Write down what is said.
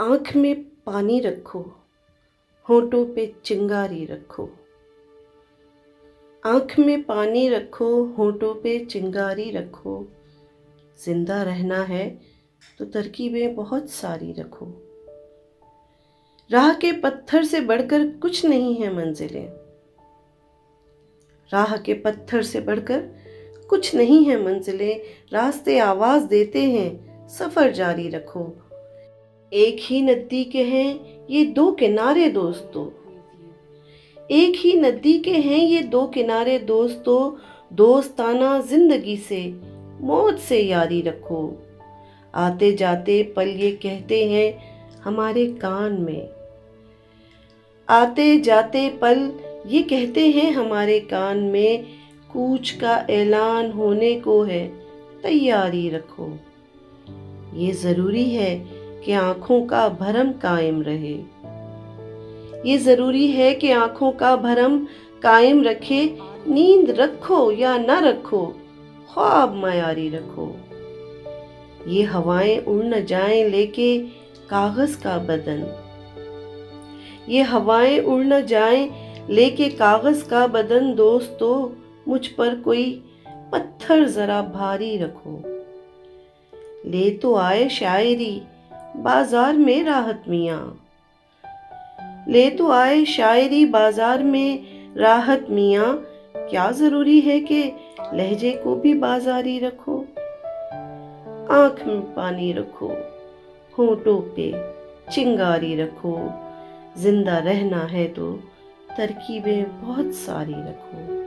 आँख में पानी रखो, होठों पे चिंगारी रखो। आँख में पानी रखो, होठों पे चिंगारी रखो। जिंदा रहना है तो तरकीबें बहुत सारी रखो। राह के पत्थर से बढ़कर कुछ नहीं है मंजिलें। राह के पत्थर से बढ़कर कुछ नहीं है मंजिलें। रास्ते आवाज देते हैं, सफर जारी रखो। एक ही नदी के हैं ये दो किनारे दोस्तों। एक ही नदी के हैं ये दो किनारे दोस्तों। दोस्ताना जिंदगी से, मौत से यारी रखो। आते जाते पल ये कहते हैं हमारे कान में। आते जाते पल ये कहते हैं हमारे कान में। कूच का ऐलान होने को है, तैयारी रखो। ये जरूरी है कि आंखों का भरम कायम रहे। ये जरूरी है कि आंखों का भरम कायम रखे। नींद रखो या न रखो, ख्वाब मयारी रखो। ये हवाएं उड़ न जाएं लेके कागज का बदन। ये हवाएं उड़ न जाएं लेके कागज का बदन। दोस्तों मुझ पर कोई पत्थर जरा भारी रखो। ले तो आए शायरी बाजार में राहत मियाँ। ले तो आए शायरी बाजार में राहत मियाँ। क्या जरूरी है कि लहजे को भी बाजारी रखो। आँख में पानी रखो, होठों पे चिंगारी रखो। जिंदा रहना है तो तरकीबें बहुत सारी रखो।